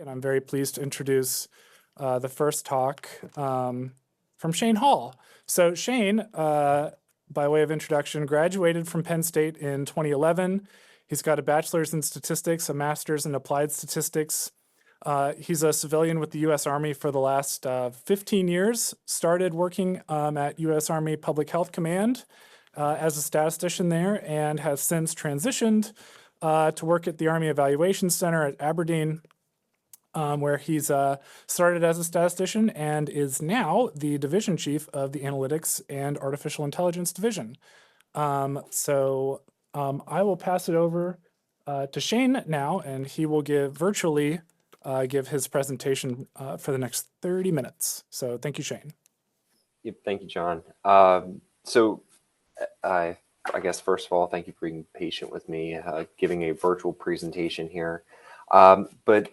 And I'm very pleased to introduce the first talk from Shane Hall. So Shane, by way of introduction, graduated from Penn State in 2011. He's got a bachelor's in statistics, a master's in applied statistics. He's a civilian with the U.S. Army for the last 15 years, started working at U.S. Army Public Health Command as a statistician there, and has since transitioned to work at the Army Evaluation Center at Aberdeen, where he's started as a statistician and is now the division chief of the Analytics and Artificial Intelligence Division. I will pass it over to Shane now, and he will virtually give his presentation for the next 30 minutes. So thank you, Shane. Yep, thank you, John. I guess, first of all, thank you for being patient with me, giving a virtual presentation here. But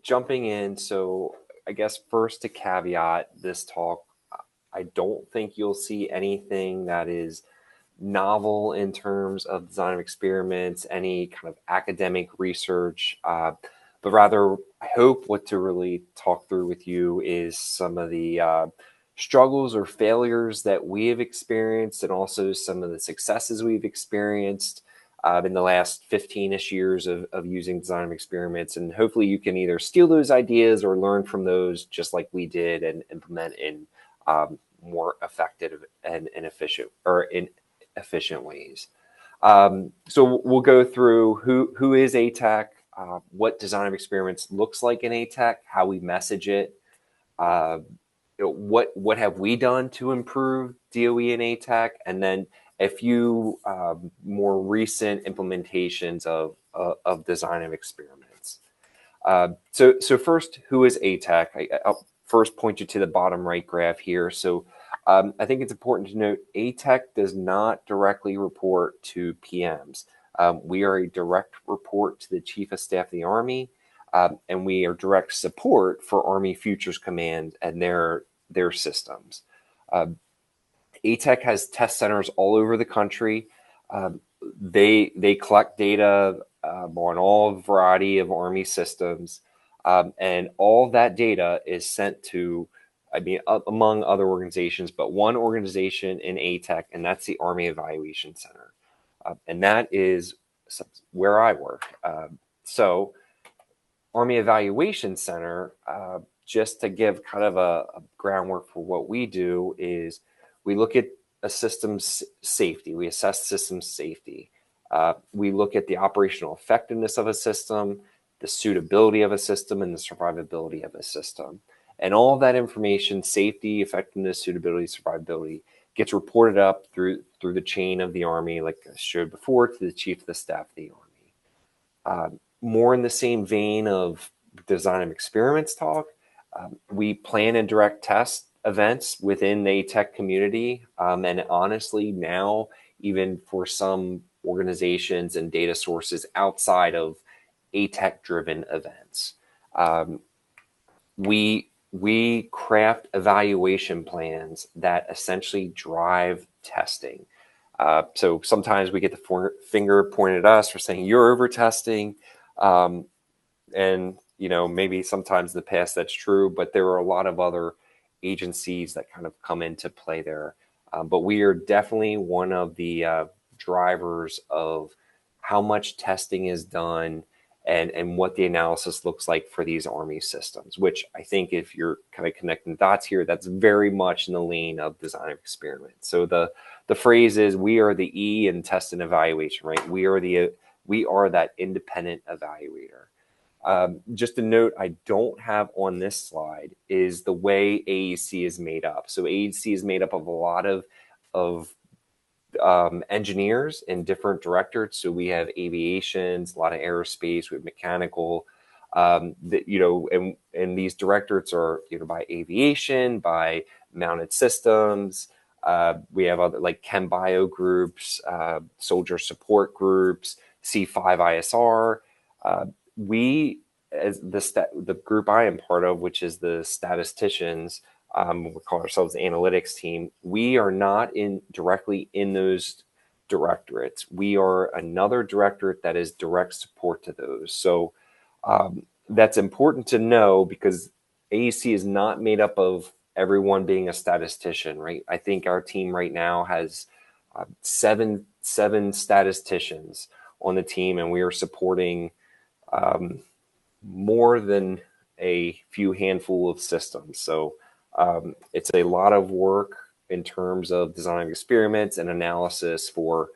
jumping in, so I guess first to caveat this talk, I don't think you'll see anything that is novel in terms of design of experiments, any kind of academic research, but rather I hope what to really talk through with you is some of the struggles or failures that we have experienced, and also some of the successes we've experienced in the last 15-ish years of using design of experiments. And hopefully you can either steal those ideas or learn from those just like we did and implement in more effective and efficient ways. So we'll go through who is ATAC, what design of experiments looks like in ATAC, how we message it, what have we done to improve DOE and ATAC, and then a few more recent implementations of design of experiments. So first, who is ATAC? I'll first point you to the bottom right graph here. So I think it's important to note ATAC does not directly report to PMs. We are a direct report to the Chief of Staff of the Army, and we are direct support for Army Futures Command and their systems. ATAC has test centers all over the country. They collect data on all variety of Army systems, and all that data is sent to, among other organizations, but one organization in ATAC, and that's the Army Evaluation Center. And that is where I work. So Army Evaluation Center, just to give kind of a groundwork for what we do, is we look at a system's safety. We assess system safety. We look at the operational effectiveness of a system, the suitability of a system, and the survivability of a system. And all of that information, safety, effectiveness, suitability, survivability, gets reported up through the chain of the Army, like I showed before, to the Chief of the Staff of the Army. More in the same vein of design of experiments talk, we plan and direct test events within the ATAC community. And honestly, now, even for some organizations and data sources outside of ATAC-driven events, we craft evaluation plans that essentially drive testing. So sometimes we get the finger pointed at us for saying you're over testing, and maybe sometimes in the past that's true, but there are a lot of other agencies that kind of come into play there. But we are definitely one of the drivers of how much testing is done and what the analysis looks like for these Army systems, which I think if you're kind of connecting dots here, that's very much in the lane of design of experiments. So the phrase is, we are the E in test and evaluation, right? We are that independent evaluator. Just a note I don't have on this slide is the way AEC is made up. So AEC is made up of a lot of engineers in different directorates. So we have aviations, a lot of aerospace, we have mechanical, and these directorates are by aviation, by mounted systems. We have other like chem bio groups, soldier support groups, C5ISR. We, as the group I am part of, which is the statisticians, we call ourselves the analytics team. We are not directly in those directorates. We are another directorate that is direct support to those. So that's important to know because AEC is not made up of everyone being a statistician, right? I think our team right now has seven statisticians on the team, and we are supporting more than a few handful of systems. So it's a lot of work in terms of design experiments and analysis for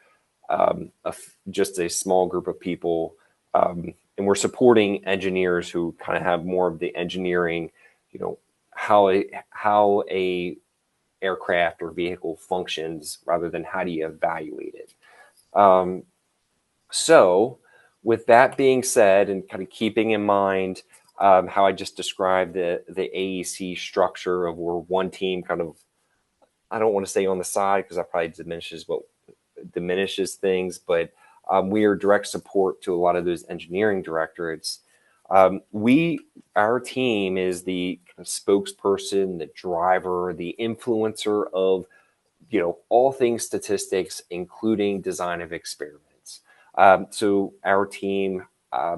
just a small group of people. And we're supporting engineers who kind of have more of the engineering, how a aircraft or vehicle functions rather than how do you evaluate it. So with that being said, and kind of keeping in mind how I just described the AEC structure of where one team kind of, I don't want to say on the side because that probably diminishes things, but we are direct support to a lot of those engineering directorates. Our team is the kind of spokesperson, the driver, the influencer of, all things statistics, including design of experiments. So our team,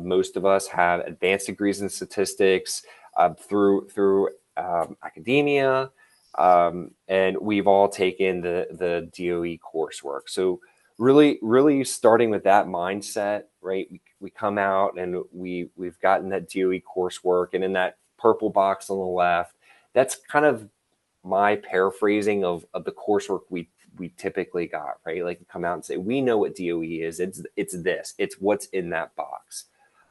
most of us have advanced degrees in statistics through academia, and we've all taken the DOE coursework. So really starting with that mindset, right? We come out and we've gotten that DOE coursework, and in that purple box on the left, that's kind of my paraphrasing of the coursework we typically got, right? Like come out and say, we know what DOE is. It's this. It's what's in that box.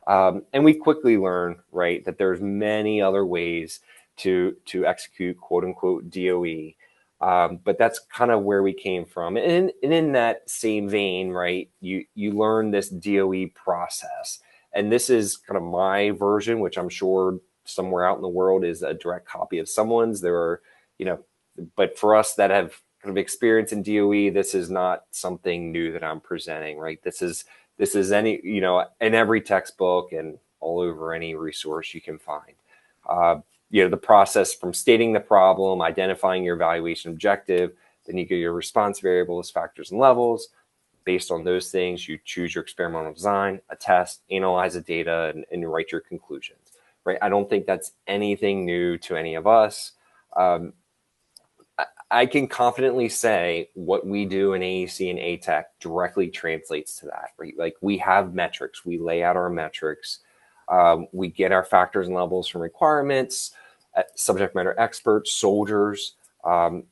And we quickly learn, right, that there's many other ways to execute quote unquote DOE. But that's kind of where we came from. And in that same vein, right, you learn this DOE process. And this is kind of my version, which I'm sure somewhere out in the world is a direct copy of someone's. There are, but for us that have kind of experience in DOE, this is not something new that I'm presenting, right? This is any, in every textbook and all over any resource you can find. The process from stating the problem, identifying your evaluation objective, then you get your response variables, factors, and levels. Based on those things, you choose your experimental design, a test, analyze the data, and write your conclusions, right? I don't think that's anything new to any of us. I can confidently say what we do in AEC and ATEC directly translates to that, right? Like we have metrics, we lay out our metrics, we get our factors and levels from requirements, subject matter experts, soldiers.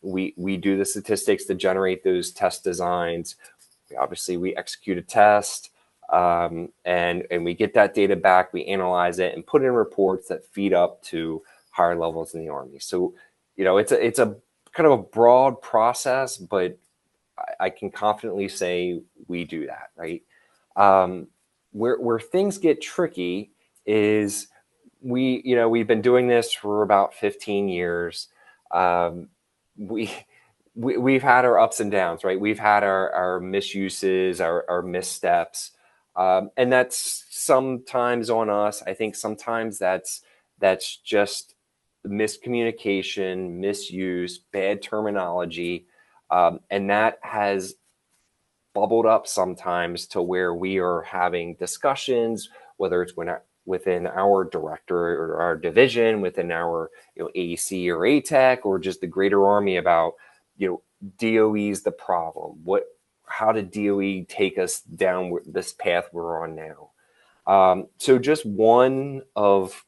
We do the statistics to generate those test designs. Obviously, we execute a test, and we get that data back. We analyze it and put in reports that feed up to higher levels in the Army. So, it's a kind of a broad process, but I can confidently say we do that, right? Where things get tricky is we've been doing this for about 15 years. We've had our ups and downs, right? We've had our misuses, our missteps, and that's sometimes on us. I think sometimes that's just miscommunication, misuse, bad terminology, and that has bubbled up sometimes to where we are having discussions, whether it's within our director or our division, within our AEC or ATEC, or just the greater Army about DOE's the problem. How did DOE take us down this path we're on now? So just one of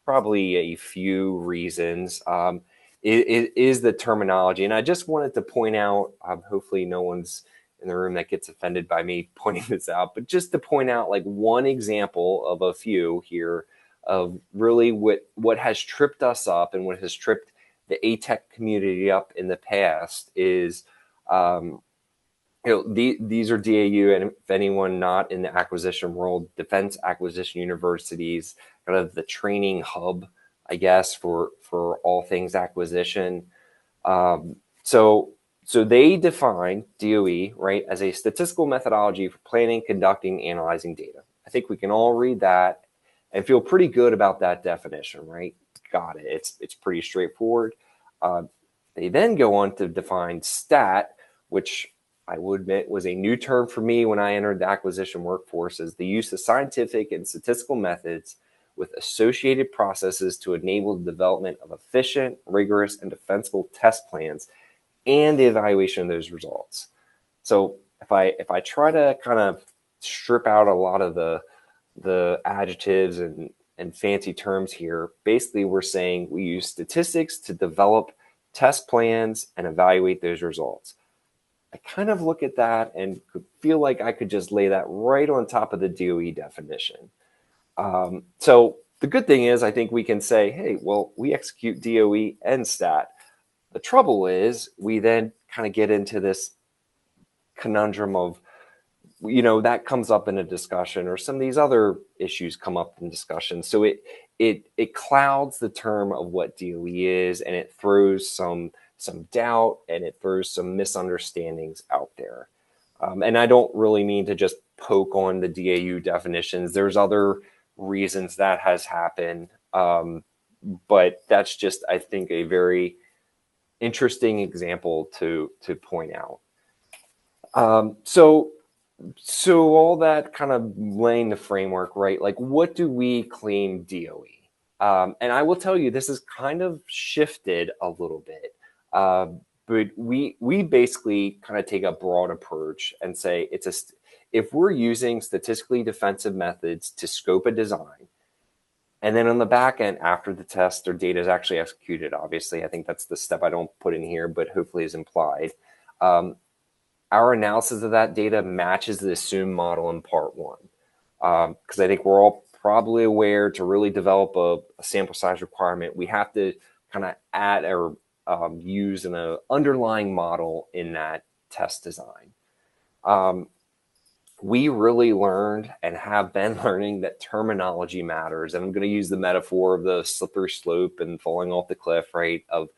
probably a few reasons is the terminology. And I just wanted to point out, hopefully no one's in the room that gets offended by me pointing this out, but just to point out like one example of a few here of really what has tripped us up and what has tripped the ATEC community up in the past is, these are DAU, and if anyone not in the acquisition world, Defense Acquisition Universities, kind of the training hub, I guess, for all things acquisition. So they define DOE, right, as a statistical methodology for planning, conducting, analyzing data. I think we can all read that and feel pretty good about that definition, right? Got it. It's pretty straightforward. They then go on to define stat, which I will admit was a new term for me when I entered the acquisition workforce, as the use of scientific and statistical methods with associated processes to enable the development of efficient, rigorous, and defensible test plans and the evaluation of those results. So if I try to kind of strip out a lot of the adjectives and fancy terms here, basically we're saying we use statistics to develop test plans and evaluate those results. I kind of look at that and feel like I could just lay that right on top of the DOE definition. So the good thing is I think we can say, hey, well, we execute DOE and stat. The trouble is we then kind of get into this conundrum of, that comes up in a discussion, or some of these other issues come up in discussion. So it clouds the term of what DOE is, and it throws some doubt, and it throws some misunderstandings out there. And I don't really mean to just poke on the DAU definitions. There's other reasons that has happened. But that's just, I think, a very interesting example to point out. So all that kind of laying the framework, right? Like, what do we claim DOE? And I will tell you, this has kind of shifted a little bit. But we basically kind of take a broad approach and say if we're using statistically defensive methods to scope a design, and then on the back end, after the test or data is actually executed, obviously, I think that's the step I don't put in here, but hopefully is implied. Our analysis of that data matches the assumed model in part one. Because I think we're all probably aware, to really develop a sample size requirement, we have to kind of add or use an underlying model in that test design. We really learned and have been learning that terminology matters. And I'm going to use the metaphor of the slippery slope and falling off the cliff, right? Of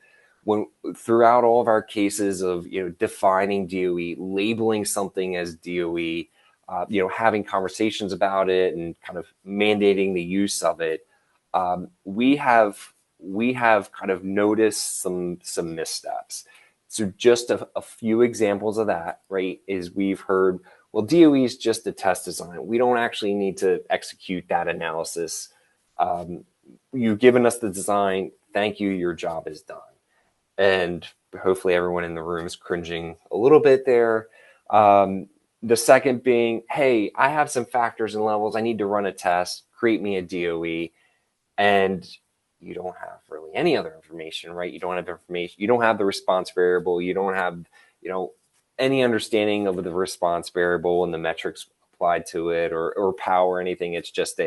when throughout all of our cases of, defining DOE, labeling something as DOE, having conversations about it and kind of mandating the use of it, we have kind of noticed some missteps. So just a few examples of that, right, is we've heard, well, DOE is just a test design. We don't actually need to execute that analysis. You've given us the design. Thank you. Your job is done. And hopefully everyone in the room is cringing a little bit there. The second being, hey, I have some factors and levels. I need to run a test. Create me a DOE. And you don't have really any other information, right? You don't have information. You don't have the response variable. You don't have, any understanding of the response variable and the metrics applied to it, or power or anything. It's just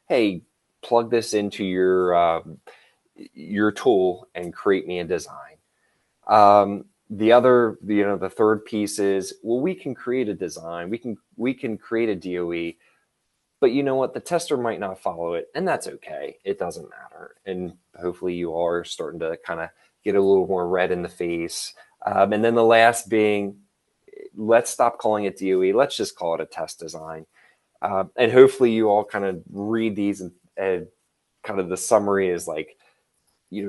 hey, plug this into your tool and create me a design. The third piece is, well, we can create a design. We can create a DOE, but you know what? The tester might not follow it, and that's okay. It doesn't matter. And hopefully you all are starting to kind of get a little more red in the face. And then the last being, let's stop calling it DOE. Let's just call it a test design. And hopefully you all kind of read these and kind of the summary is like,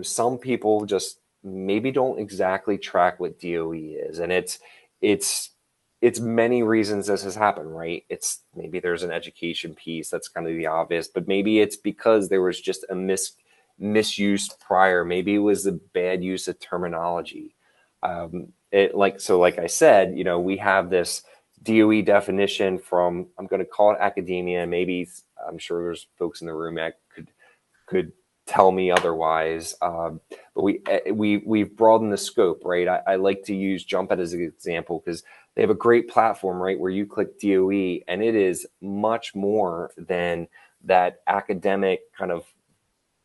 some people just maybe don't exactly track what DOE is. And it's many reasons this has happened, right? It's maybe there's an education piece that's kind of the obvious, but maybe it's because there was just a misuse prior. Maybe it was the bad use of terminology. Like I said, we have this DOE definition from, I'm going to call it academia. Maybe I'm sure there's folks in the room that could tell me otherwise. But we've broadened the scope, right? I like to use JumpEd as an example because they have a great platform, right, where you click DOE and it is much more than that academic kind of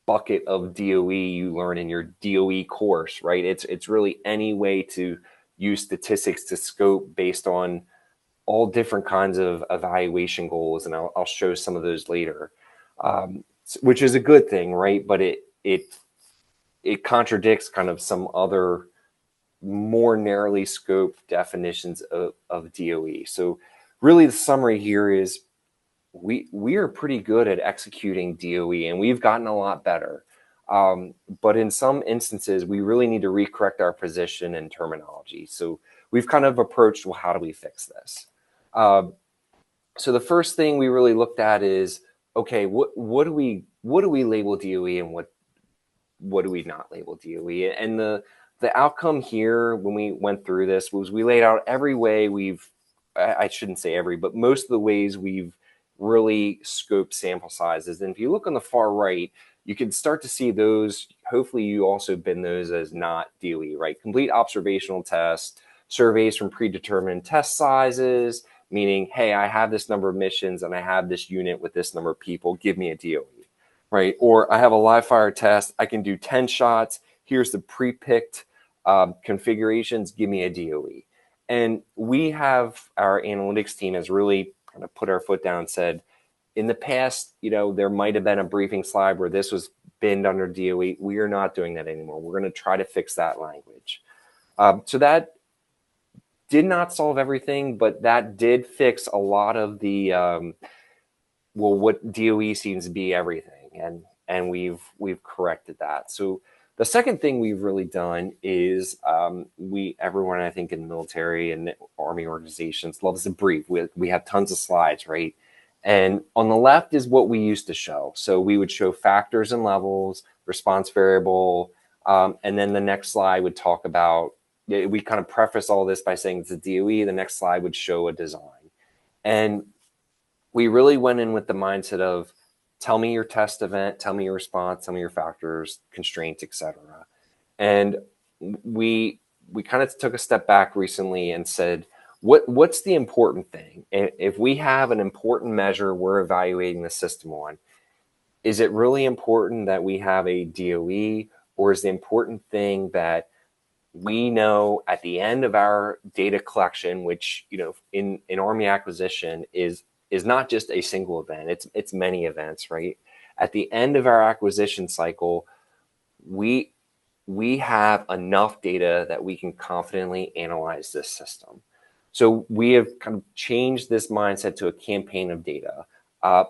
bucket of DOE you learn in your DOE course, right? It's really any way to use statistics to scope based on all different kinds of evaluation goals, and I'll show some of those later, which is a good thing, right? But it contradicts kind of some other more narrowly scoped definitions of DOE. So really the summary here is we are pretty good at executing DOE, and we've gotten a lot better. But in some instances, we really need to recorrect our position and terminology. So we've kind of approached, well, how do we fix this? So the first thing we really looked at is, okay, what do we label DOE and what do we not label DOE? And the outcome here when we went through this was we laid out every way I shouldn't say every, but most of the ways we've really scoped sample sizes. And if you look on the far right, you can start to see those. Hopefully you also bin those as not DOE, right? Complete observational tests, surveys from predetermined test sizes, meaning, hey, I have this number of missions and I have this unit with this number of people, give me a DOE, right? Or I have a live fire test, I can do 10 shots, here's the pre-picked configurations, give me a DOE. And we have, our analytics team has really kind of put our foot down and said, in the past, there might have been a briefing slide where this was binned under DOE. We are not doing that anymore. We're going to try to fix that language. So that did not solve everything, but that did fix a lot of the, what DOE seems to be everything. And we've corrected that. So the second thing we've really done is everyone, I think, in the military and Army organizations loves to brief. We have tons of slides, right? And on the left is what we used to show. So we would show factors and levels, response variable, and then the next slide would talk about, we kind of preface all this by saying it's a DOE. The next slide would show a design. And we really went in with the mindset of, tell me your test event, tell me your response, tell me your factors, constraints, etc. And we kind of took a step back recently and said, what's the important thing? If we have an important measure we're evaluating the system on, is it really important that we have a DOE, or is the important thing that we know at the end of our data collection, which in Army acquisition is not just a single event, it's many events, right? At the end of our acquisition cycle, we have enough data that we can confidently analyze this system. So we have kind of changed this mindset to a campaign of data.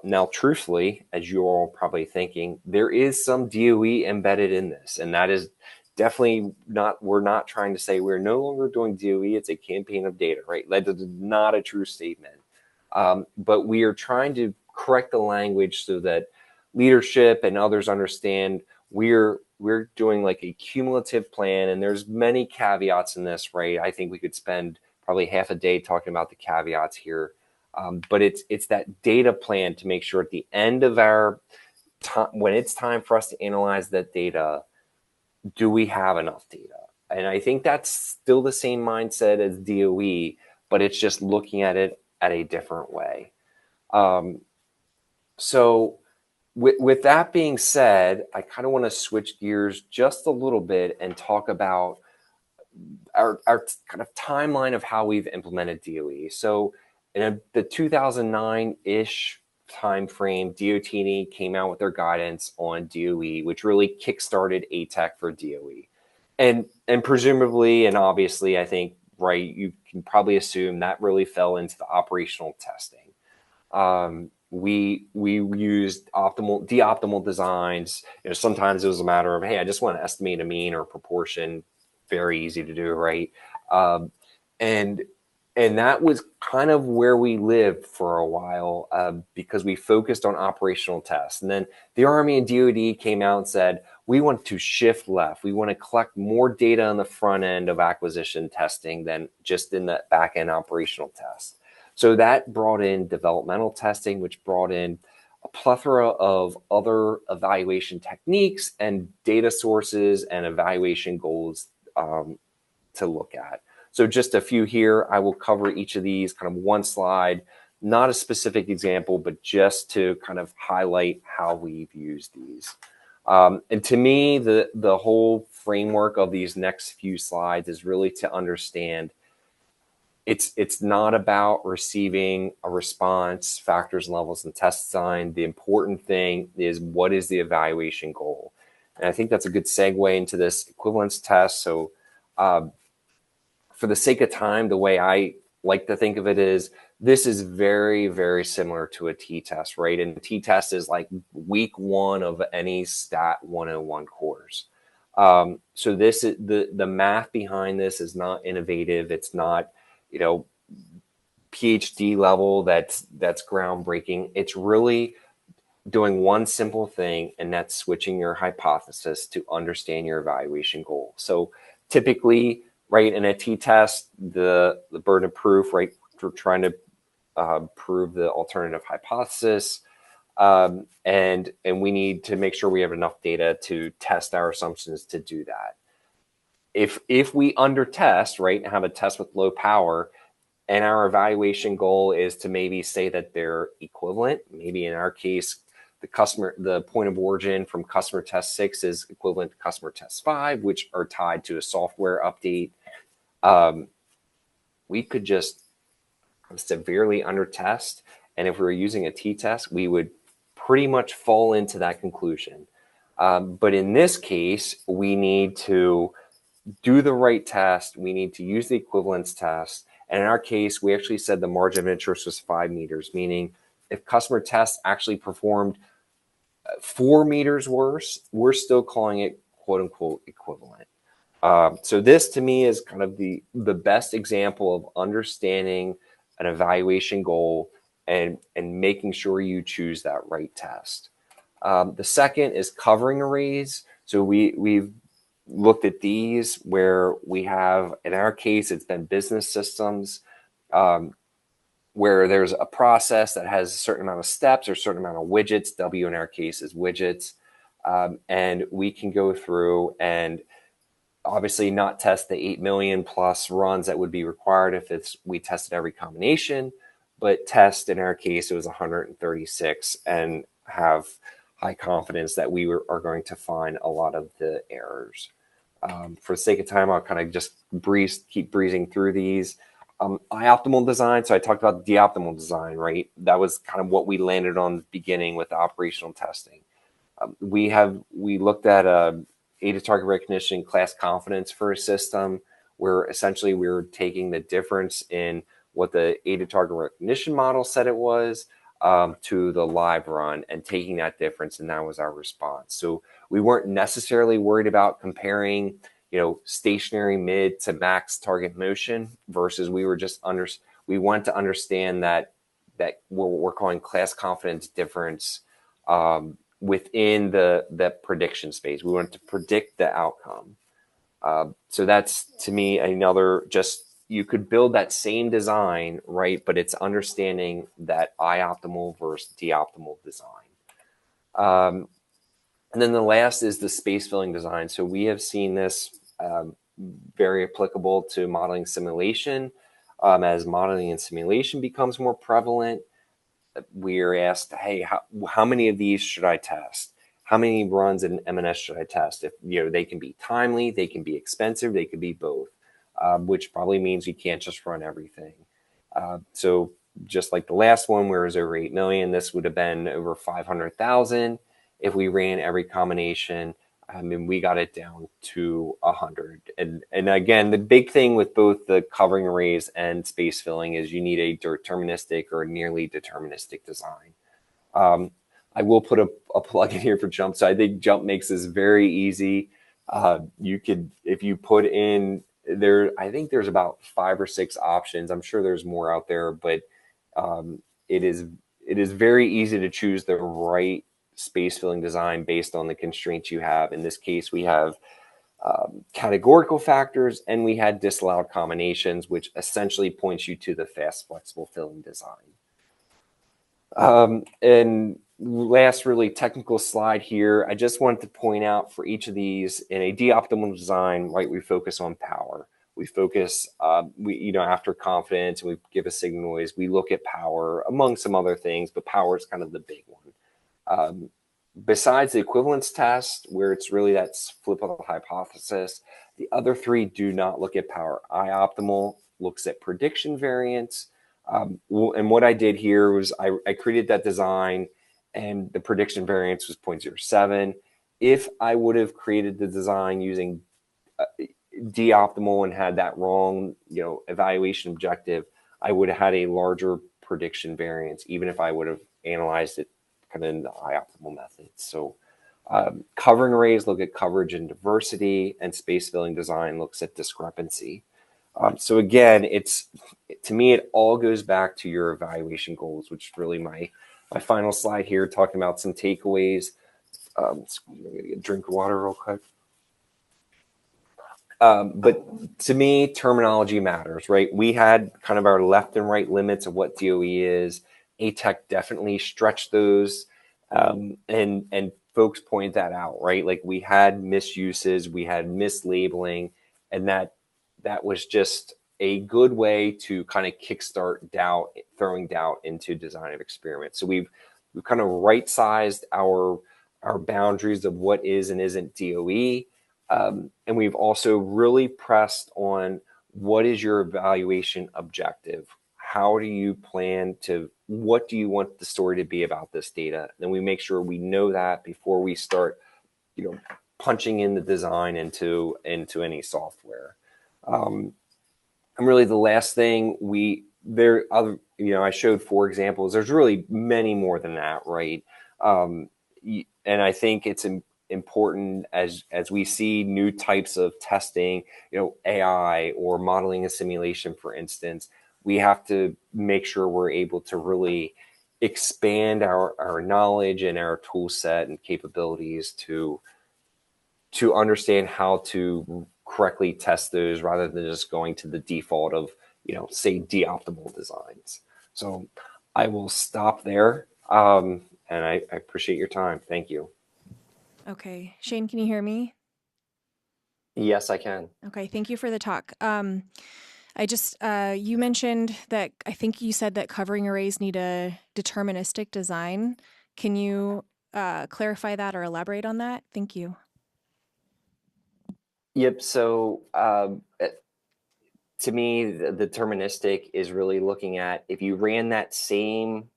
Now, truthfully, as you're all probably thinking, there is some DOE embedded in this, and that is definitely not, we're not trying to say we're no longer doing DOE, it's a campaign of data, right? That is not a true statement. But we are trying to correct the language so that leadership and others understand we're doing like a cumulative plan, and there's many caveats in this, right? I think we could spend probably half a day talking about the caveats here. But it's that data plan to make sure at the end of our time, when it's time for us to analyze that data, do we have enough data? And I think that's still the same mindset as DOE, but it's just looking at it at a different way. So with that being said, I kind of want to switch gears just a little bit and talk about our kind of timeline of how we've implemented DOE. So in the 2009-ish timeframe, DOT&E came out with their guidance on DOE, which really kickstarted ATEC for DOE. And presumably, and obviously, I think, right, you can probably assume that really fell into the operational testing. We used de optimal designs. Sometimes it was a matter of, hey, I just want to estimate a mean or a proportion. Very easy to do, right? And that was kind of where we lived for a while because we focused on operational tests. And then the Army and DoD came out and said, we want to shift left. We want to collect more data on the front end of acquisition testing than just in the back end operational test. So that brought in developmental testing, which brought in a plethora of other evaluation techniques and data sources and evaluation goals to look at. So just a few here. I will cover each of these kind of one slide, not a specific example, but just to kind of highlight how we've used these. And to me, the whole framework of these next few slides is really to understand it's not about receiving a response, factors, levels, and test design. The important thing is, what is the evaluation goal? And I think that's a good segue into this equivalence test. So for the sake of time, the way I like to think of it is, this is very, very similar to a t-test, right? And t-test is like week one of any Stat 101 course. So this is the math behind this is not innovative. It's not, PhD level that's groundbreaking. It's really doing one simple thing, and that's switching your hypothesis to understand your evaluation goal. So typically, right, in a t-test, the burden of proof, right, we're trying to prove the alternative hypothesis, and we need to make sure we have enough data to test our assumptions to do that. If we under test, right, and have a test with low power, and our evaluation goal is to maybe say that they're equivalent, maybe in our case, the point of origin from customer test 6 is equivalent to customer test 5, which are tied to a software update. We could just severely under test, and if we were using a t-test, we would pretty much fall into that conclusion. But in this case, we need to do the right test. We need to use the equivalence test. And in our case, we actually said the margin of interest was 5 meters, meaning if customer tests actually performed 4 meters worse, we're still calling it quote unquote equivalent. So this to me is kind of the best example of understanding an evaluation goal and making sure you choose that right test. The second is covering arrays. So we've looked at these where we have, in our case, it's been business systems, where there's a process that has a certain amount of steps or a certain amount of widgets. W in our case is widgets. And we can go through and obviously not test the 8 million plus runs that would be required if we tested every combination, but test, in our case, it was 136 and have high confidence that we are going to find a lot of the errors. For the sake of time, I'll kind of just keep breezing through these. Optimal design. So I talked about the optimal design, right? That was kind of what we landed on the beginning with the operational testing. We looked at AIDA target recognition class confidence for a system, where essentially we were taking the difference in what the AIDA target recognition model said it was to the live run and taking that difference, and that was our response. So we weren't necessarily worried about comparing, stationary mid to max target motion versus we want to understand that what we're calling class confidence difference within the prediction space. We want to predict the outcome. So that's, to me, another you could build that same design, right? But it's understanding that optimal versus optimal design. And then the last is the space filling design. So we have seen this very applicable to modeling simulation. As modeling and simulation becomes more prevalent, we're asked, hey, how many of these should I test? How many runs in M&S should I test? If they can be timely, they can be expensive, they could be both, which probably means you can't just run everything. So just like the last one, where it was over 8 million, this would have been over 500,000 if we ran every combination. I mean, we got it down to 100. And again, the big thing with both the covering arrays and space filling is you need a deterministic or nearly deterministic design. I will put a plug in here for JUMP. So I think JUMP makes this very easy. You could, if you put in there, I think there's about 5 or 6 options. I'm sure there's more out there, but it is very easy to choose the right space filling design based on the constraints you have. In this case, we have categorical factors, and we had disallowed combinations, which essentially points you to the fast flexible filling design. And last really technical slide here, I just wanted to point out for each of these, in a d-optimal design, right, we focus on power. We focus, after confidence, and we give a signal noise, we look at power among some other things, but power is kind of the big one. Besides the equivalence test, where it's really that flip of the hypothesis, the other 3 do not look at power. optimal looks at prediction variance. And what I did here was I created that design, and the prediction variance was 0.07. If I would have created the design using d-optimal and had that wrong, evaluation objective, I would have had a larger prediction variance, even if I would have analyzed it kind of in the optimal method. So covering arrays look at coverage and diversity, and space filling design looks at discrepancy. So again, to me, it all goes back to your evaluation goals, which is really my final slide here, talking about some takeaways. I'm gonna get a drink of water real quick. But to me, terminology matters, right? We had kind of our left and right limits of what DOE is. ATEC definitely stretched those, and folks point that out, right? Like we had misuses, we had mislabeling, and that was just a good way to kind of kickstart doubt, throwing doubt into design of experiments. So we've kind of right-sized our boundaries of what is and isn't DOE. And we've also really pressed on what is your evaluation objective? How do you plan to, what do you want the story to be about this data? Then we make sure we know that before we start, punching in the design into any software. And really the last thing I showed 4 examples. There's really many more than that, right? And I think it's important as we see new types of testing, AI or modeling and simulation, for instance, we have to make sure we're able to really expand our knowledge and our tool set and capabilities to understand how to correctly test those rather than just going to the default of, say, de-optimal designs. So I will stop there. And I appreciate your time. Thank you. Okay. Shane, can you hear me? Yes, I can. Okay. Thank you for the talk. You mentioned that, I think you said that covering arrays need a deterministic design. Can you clarify that or elaborate on that? Thank you. Yep. So to me, the deterministic is really looking at if you ran that same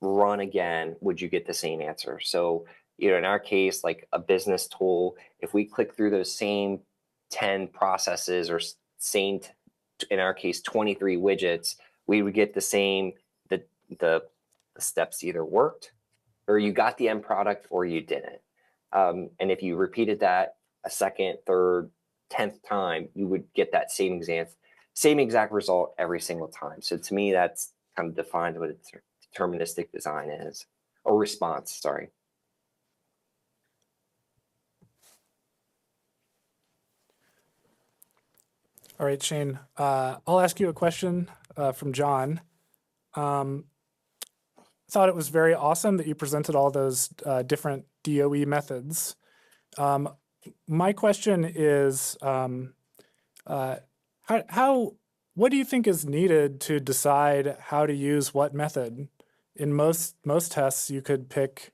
run again, would you get the same answer? So, in our case, like a business tool, if we click through those same 10 processes or in our case, 23 widgets, we would get the same, the steps either worked or you got the end product or you didn't. And if you repeated that a second, third, 10th time, you would get that same exact result every single time. So to me, that's kind of defined what a deterministic design is, or response, sorry. All right, Shane, I'll ask you a question from John. I thought it was very awesome that you presented all those different DOE methods. My question is, what do you think is needed to decide how to use what method? In most tests, you could pick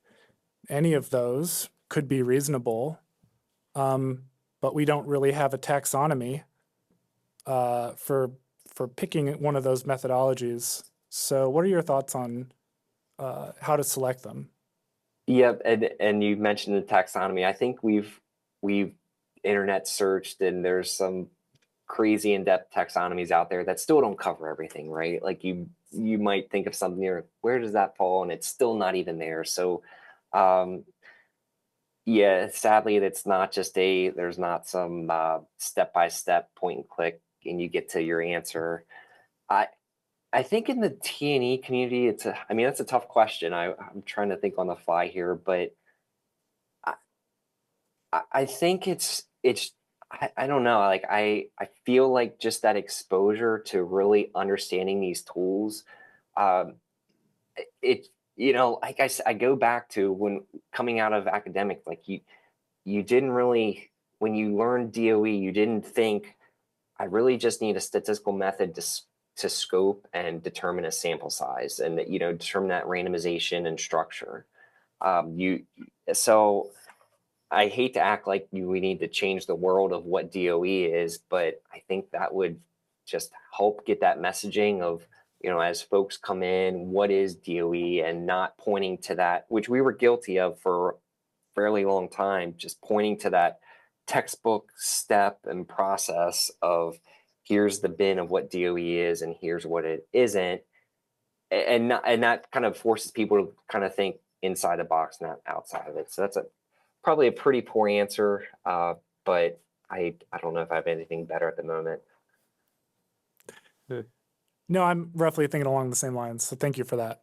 any of those, could be reasonable, but we don't really have a taxonomy for picking one of those methodologies. So what are your thoughts on how to select them? Yep, and you mentioned the taxonomy. I think we've internet searched, and there's some crazy in-depth taxonomies out there that still don't cover everything, right? Like you might think of something here, where does that fall? And it's still not even there. So yeah, sadly, it's not just there's not some step-by-step point and click and you get to your answer. I think in the T&E community, that's a tough question. I'm trying to think on the fly here, but I think it's I don't know. Like I feel like just that exposure to really understanding these tools, like I go back to when coming out of academic, like you didn't really, when you learned DOE, you didn't think I really just need a statistical method to scope and determine a sample size and determine that randomization and structure. So I hate to act like we need to change the world of what DOE is, but I think that would just help get that messaging of, as folks come in, what is DOE, and not pointing to that, which we were guilty of for a fairly long time, just pointing to that textbook step and process of here's the bin of what DOE is and here's what it isn't. And that kind of forces people to kind of think inside the box, not outside of it. So that's probably a pretty poor answer, but I don't know if I have anything better at the moment. No, I'm roughly thinking along the same lines. So thank you for that.